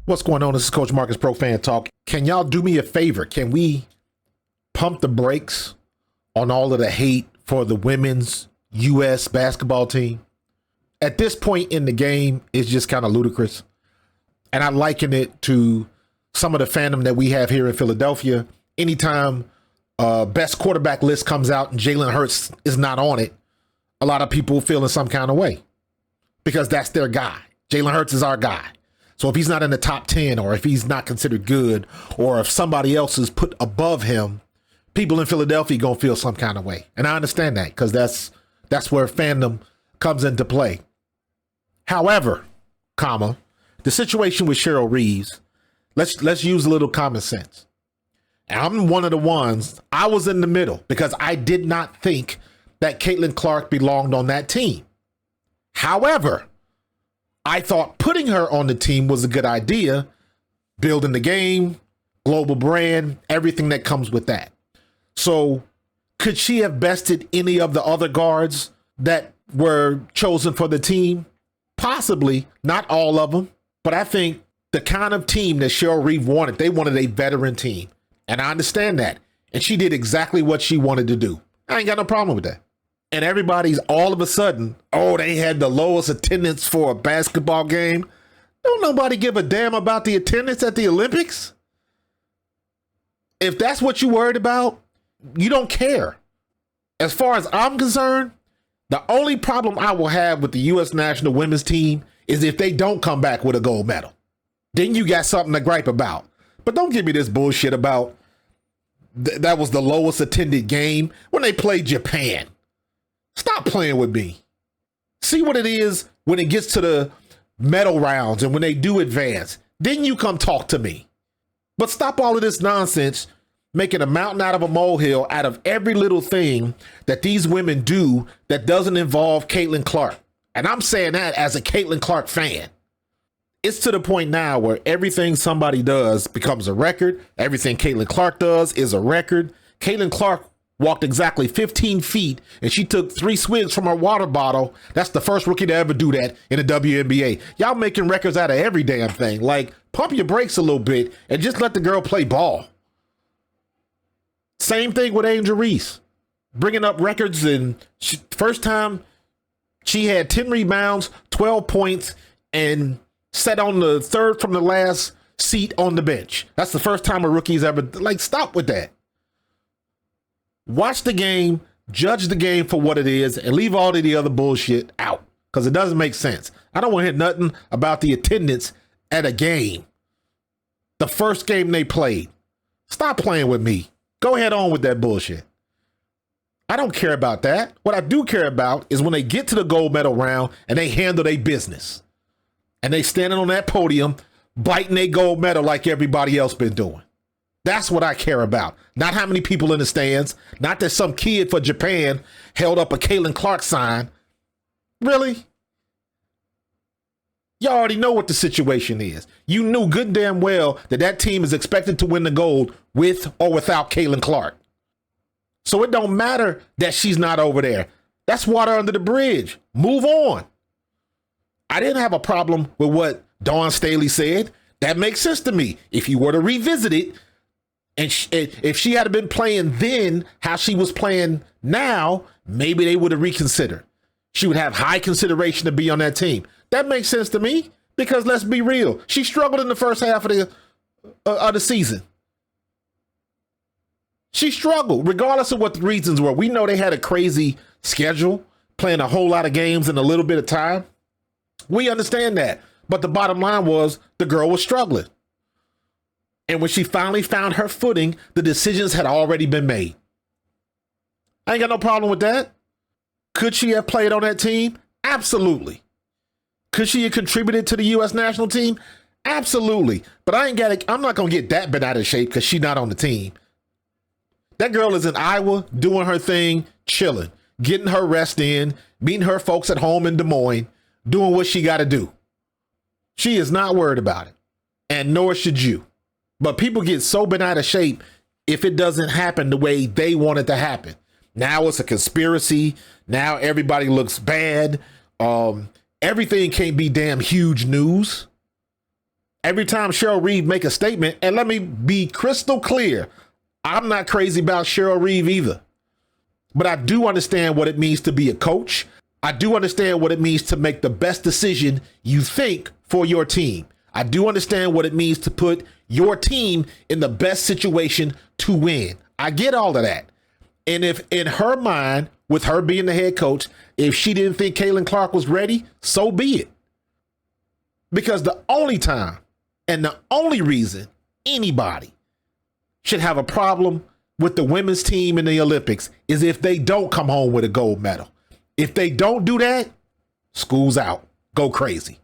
What's going on? This is Coach Marcus Pro Fan Talk. Can y'all do me a favor? Can we pump the brakes on all of the hate for the women's U.S. basketball team? At this point in the game, it's just kind of ludicrous. And I liken it to some of the fandom that we have here in Philadelphia. Anytime best quarterback list comes out and Jalen Hurts is not on it, a lot of people feel in some kind of way because that's their guy. Jalen Hurts is our guy. So if he's not in the top 10 or if he's not considered good or if somebody else is put above him, people in Philadelphia going to feel some kind of way. And I understand that because that's where fandom comes into play. However, the situation with Cheryl Reeves, let's use a little common sense. And I'm one of the ones, I was in the middle because I did not think that Caitlin Clark belonged on that team. However, I thought putting her on the team was a good idea, building the game, global brand, everything that comes with that. So could she have bested any of the other guards that were chosen for the team? Possibly, not all of them, but I think the kind of team that Cheryl Reeve wanted, they wanted a veteran team. And I understand that. And she did exactly what she wanted to do. I ain't got no problem with that. And everybody's all of a sudden, oh, they had the lowest attendance for a basketball game. Don't nobody give a damn about the attendance at the Olympics. If that's what you worried about, you don't care. As far as I'm concerned, the only problem I will have with the U.S. national women's team is if they don't come back with a gold medal. Then you got something to gripe about. But don't give me this bullshit about that was the lowest attended game when they played Japan. Stop playing with me. See what it is when it gets to the medal rounds and when they do advance. Then you come talk to me. But stop all of this nonsense, making a mountain out of a molehill out of every little thing that these women do that doesn't involve Caitlin Clark. And I'm saying that as a Caitlin Clark fan. It's to the point now where everything somebody does becomes a record. Everything Caitlin Clark does is a record. Caitlin Clark walked exactly 15 feet and she took 3 swigs from her water bottle. That's the first rookie to ever do that in the WNBA. Y'all making records out of every damn thing. Like, pump your brakes a little bit and just let the girl play ball. Same thing with Angel Reese. Bringing up records, and first time she had 10 rebounds, 12 points, and sat on the third from the last seat on the bench. That's the first time a rookie's ever, like, stop with that. Watch the game, judge the game for what it is, and leave all of the other bullshit out because it doesn't make sense. I don't want to hear nothing about the attendance at a game. The first game they played. Stop playing with me. Go ahead on with that bullshit. I don't care about that. What I do care about is when they get to the gold medal round and they handle their business. And they standing on that podium, biting their gold medal like everybody else been doing. That's what I care about. Not how many people in the stands. Not that some kid for Japan held up a Caitlin Clark sign. Really? You already know what the situation is. You knew good and damn well that that team is expected to win the gold with or without Caitlin Clark. So it don't matter that she's not over there. That's water under the bridge. Move on. I didn't have a problem with what Dawn Staley said. That makes sense to me. If you were to revisit it, and if she had been playing then how she was playing now, maybe they would have reconsidered. She would have high consideration to be on that team. That makes sense to me because let's be real. She struggled in the first half of the season. She struggled regardless of what the reasons were. We know they had a crazy schedule, playing a whole lot of games in a little bit of time. We understand that. But the bottom line was the girl was struggling. And when she finally found her footing, the decisions had already been made. I ain't got no problem with that. Could she have played on that team? Absolutely. Could she have contributed to the U.S. national team? Absolutely. But I'm not going to get that bent out of shape because she's not on the team. That girl is in Iowa doing her thing, chilling, getting her rest in, meeting her folks at home in Des Moines, doing what she got to do. She is not worried about it, and nor should you. But people get so bent out of shape if it doesn't happen the way they want it to happen. Now it's a conspiracy. Now everybody looks bad. Everything can't be damn huge news. Every time Cheryl Reeve make a statement, and let me be crystal clear, I'm not crazy about Cheryl Reeve either. But I do understand what it means to be a coach. I do understand what it means to make the best decision you think for your team. I do understand what it means to put your team in the best situation to win. I get all of that. And if in her mind, with her being the head coach, if she didn't think Caitlin Clark was ready, so be it. Because the only time and the only reason anybody should have a problem with the women's team in the Olympics is if they don't come home with a gold medal. If they don't do that, school's out. Go crazy.